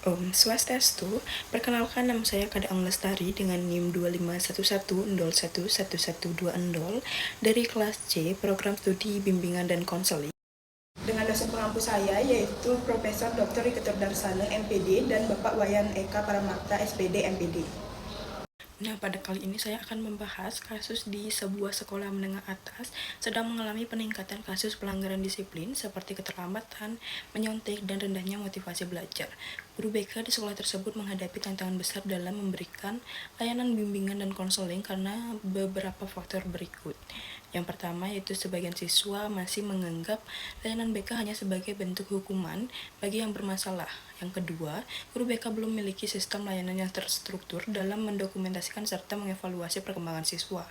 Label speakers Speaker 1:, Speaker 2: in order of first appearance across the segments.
Speaker 1: Om Swastiastu, perkenalkan nama saya Kadang Lestari dengan NIM 2511011120 dari kelas C, Program Studi Bimbingan dan Konseling. Dengan dosen pengampu saya yaitu Profesor Dr. Iketur Darsana MPD dan Bapak Wayan Eka Paramakta SPD MPD. Nah, pada kali ini saya akan membahas kasus di sebuah sekolah menengah atas sedang mengalami peningkatan kasus pelanggaran disiplin seperti keterlambatan, menyontek, dan rendahnya motivasi belajar. Guru BK di sekolah tersebut menghadapi tantangan besar dalam memberikan layanan bimbingan dan konseling karena beberapa faktor berikut. Yang pertama yaitu sebagian siswa masih menganggap layanan BK hanya sebagai bentuk hukuman bagi yang bermasalah. Yang kedua, guru BK belum memiliki sistem layanan yang terstruktur dalam mendokumentasikan serta mengevaluasi perkembangan siswa.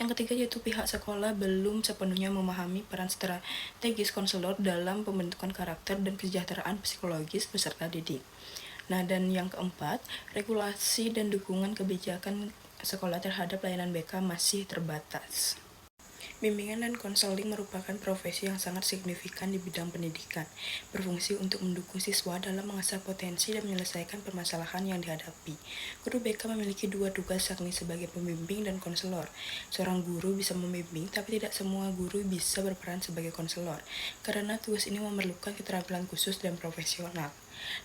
Speaker 1: Yang ketiga yaitu pihak sekolah belum sepenuhnya memahami peran strategis konselor dalam pembentukan karakter dan kesejahteraan psikologis peserta didik. Nah, dan yang keempat, regulasi dan dukungan kebijakan sekolah terhadap layanan BK masih terbatas. Bimbingan dan konseling merupakan profesi yang sangat signifikan di bidang pendidikan, berfungsi untuk mendukung siswa dalam mengasah potensi dan menyelesaikan permasalahan yang dihadapi. Guru BK memiliki dua tugas, yakni sebagai pembimbing dan konselor. Seorang guru bisa membimbing, tapi tidak semua guru bisa berperan sebagai konselor, karena tugas ini memerlukan keterampilan khusus dan profesional.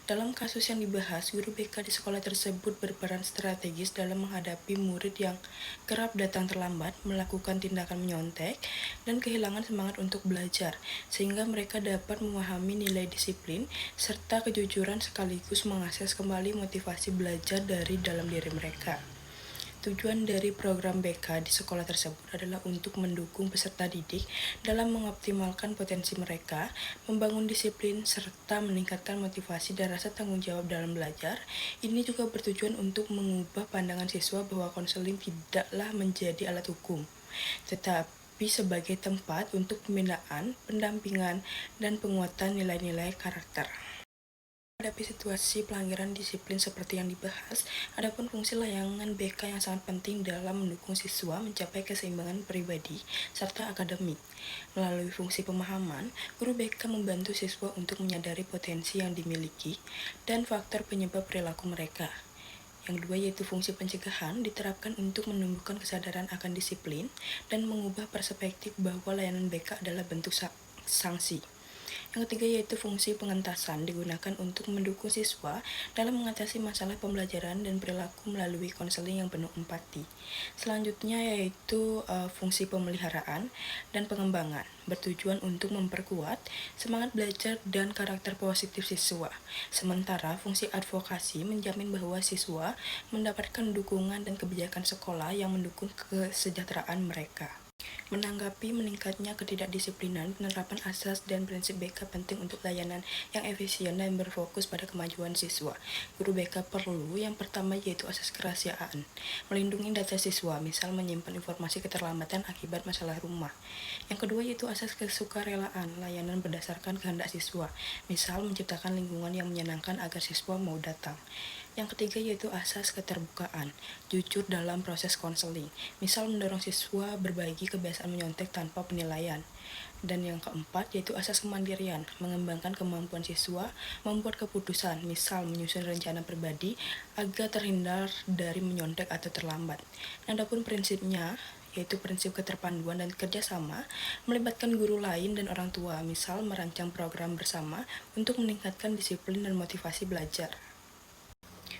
Speaker 1: Dalam kasus yang dibahas, guru BK di sekolah tersebut berperan strategis dalam menghadapi murid yang kerap datang terlambat, melakukan tindakan menyontek, dan kehilangan semangat untuk belajar, sehingga mereka dapat memahami nilai disiplin serta kejujuran sekaligus mengakses kembali motivasi belajar dari dalam diri mereka. Tujuan dari program BK di sekolah tersebut adalah untuk mendukung peserta didik dalam mengoptimalkan potensi mereka, membangun disiplin, serta meningkatkan motivasi dan rasa tanggung jawab dalam belajar. Ini juga bertujuan untuk mengubah pandangan siswa bahwa konseling tidaklah menjadi alat hukum, tetapi sebagai tempat untuk pembinaan, pendampingan, dan penguatan nilai-nilai karakter. Menghadapi situasi pelanggaran disiplin seperti yang dibahas, adapun fungsi layanan BK yang sangat penting dalam mendukung siswa mencapai keseimbangan pribadi serta akademik. Melalui fungsi pemahaman, guru BK membantu siswa untuk menyadari potensi yang dimiliki dan faktor penyebab perilaku mereka. Yang kedua yaitu fungsi pencegahan diterapkan untuk menumbuhkan kesadaran akan disiplin dan mengubah perspektif bahwa layanan BK adalah bentuk sanksi. Yang ketiga yaitu fungsi pengentasan digunakan untuk mendukung siswa dalam mengatasi masalah pembelajaran dan perilaku melalui konseling yang penuh empati. Selanjutnya yaitu fungsi pemeliharaan dan pengembangan bertujuan untuk memperkuat semangat belajar dan karakter positif siswa. Sementara fungsi advokasi menjamin bahwa siswa mendapatkan dukungan dan kebijakan sekolah yang mendukung kesejahteraan mereka. Menanggapi meningkatnya ketidakdisiplinan, penerapan asas dan prinsip BK penting untuk layanan yang efisien dan berfokus pada kemajuan siswa. Guru BK perlu yang pertama yaitu asas kerahasiaan, melindungi data siswa, misal menyimpan informasi keterlambatan akibat masalah rumah. Yang kedua yaitu asas kesukarelaan, layanan berdasarkan kehendak siswa, misal menciptakan lingkungan yang menyenangkan agar siswa mau datang. Yang ketiga yaitu asas keterbukaan, jujur dalam proses konseling, misal mendorong siswa berbagi kebiasaan menyontek tanpa penilaian. Dan yang keempat yaitu asas kemandirian, mengembangkan kemampuan siswa membuat keputusan, misal menyusun rencana pribadi agar terhindar dari menyontek atau terlambat. Adapun prinsipnya yaitu prinsip keterpaduan dan kerjasama, melibatkan guru lain dan orang tua, misal merancang program bersama untuk meningkatkan disiplin dan motivasi belajar.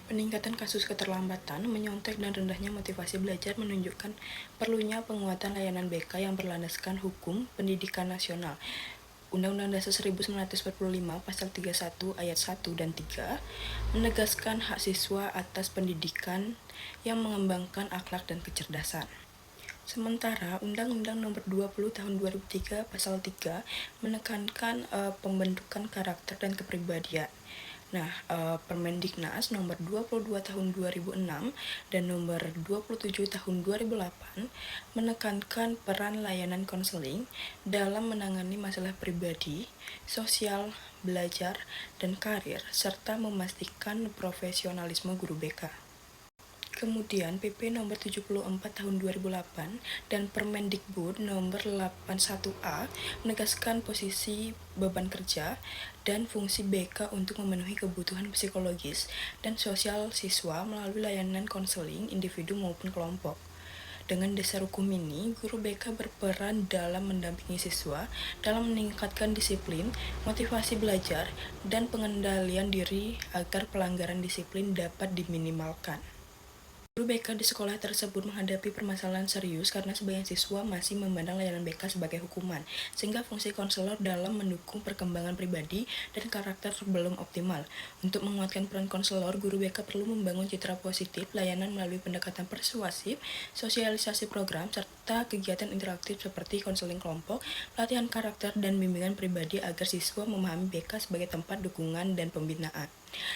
Speaker 1: Peningkatan kasus keterlambatan, menyontek, dan rendahnya motivasi belajar menunjukkan perlunya penguatan layanan BK yang berlandaskan hukum pendidikan nasional. Undang-Undang Dasar 1945 Pasal 31 Ayat 1 dan 3 menegaskan hak siswa atas pendidikan yang mengembangkan akhlak dan kecerdasan. Sementara Undang-Undang Nomor 20 Tahun 2003 Pasal 3 menekankan pembentukan karakter dan kepribadian. Nah, Permendiknas Nomor 22 Tahun 2006 dan Nomor 27 Tahun 2008 menekankan peran layanan konseling dalam menangani masalah pribadi, sosial, belajar, dan karir, serta memastikan profesionalisme guru BK. Kemudian PP nomor 74 tahun 2008 dan Permendikbud nomor 81A menegaskan posisi beban kerja dan fungsi BK untuk memenuhi kebutuhan psikologis dan sosial siswa melalui layanan konseling individu maupun kelompok. Dengan dasar hukum ini, guru BK berperan dalam mendampingi siswa dalam meningkatkan disiplin, motivasi belajar, dan pengendalian diri agar pelanggaran disiplin dapat diminimalkan. Guru BK di sekolah tersebut menghadapi permasalahan serius karena sebagian siswa masih memandang layanan BK sebagai hukuman, sehingga fungsi konselor dalam mendukung perkembangan pribadi dan karakter belum optimal. Untuk menguatkan peran konselor, guru BK perlu membangun citra positif layanan melalui pendekatan persuasif, sosialisasi program, serta kegiatan interaktif seperti konseling kelompok, pelatihan karakter, dan bimbingan pribadi agar siswa memahami BK sebagai tempat dukungan dan pembinaan.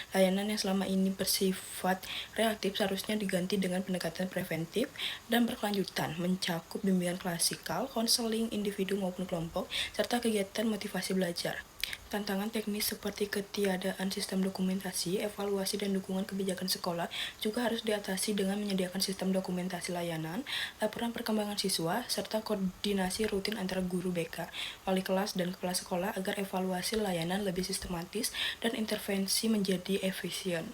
Speaker 1: Layanan yang selama ini bersifat reaktif seharusnya diganti dengan pendekatan preventif dan berkelanjutan, mencakup bimbingan klasikal, konseling individu maupun kelompok, serta kegiatan motivasi belajar. Tantangan teknis seperti ketiadaan sistem dokumentasi, evaluasi, dan dukungan kebijakan sekolah juga harus diatasi dengan menyediakan sistem dokumentasi layanan, laporan perkembangan siswa, serta koordinasi rutin antara guru BK, wali kelas, dan kepala sekolah agar evaluasi layanan lebih sistematis dan intervensi menjadi efisien.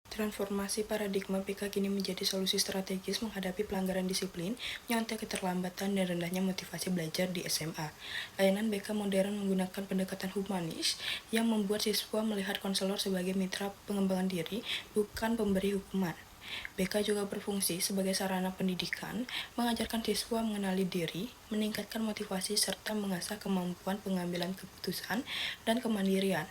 Speaker 1: Transformasi paradigma BK kini menjadi solusi strategis menghadapi pelanggaran disiplin, menyontek keterlambatan, dan rendahnya motivasi belajar di SMA. Layanan BK modern menggunakan pendekatan humanis yang membuat siswa melihat konselor sebagai mitra pengembangan diri, bukan pemberi hukuman. BK juga berfungsi sebagai sarana pendidikan, mengajarkan siswa mengenali diri, meningkatkan motivasi, serta mengasah kemampuan pengambilan keputusan dan kemandirian.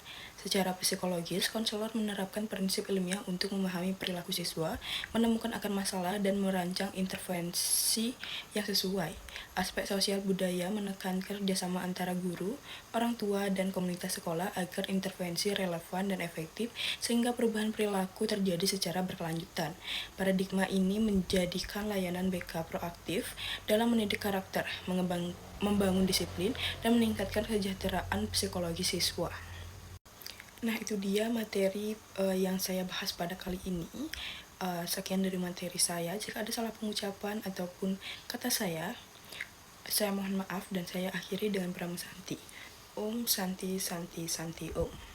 Speaker 1: Secara psikologis, konselor menerapkan prinsip ilmiah untuk memahami perilaku siswa, menemukan akar masalah, dan merancang intervensi yang sesuai. Aspek sosial budaya menekankan kerjasama antara guru, orang tua, dan komunitas sekolah agar intervensi relevan dan efektif, sehingga perubahan perilaku terjadi secara berkelanjutan. Paradigma ini menjadikan layanan BK proaktif dalam mendidik karakter, membangun disiplin, dan meningkatkan kesejahteraan psikologi siswa. Nah, itu dia materi yang saya bahas pada kali ini. Sekian dari materi saya. Jika ada salah pengucapan ataupun kata saya mohon maaf dan saya akhiri dengan Brahma Santi. Om Santi Santi Santi Om.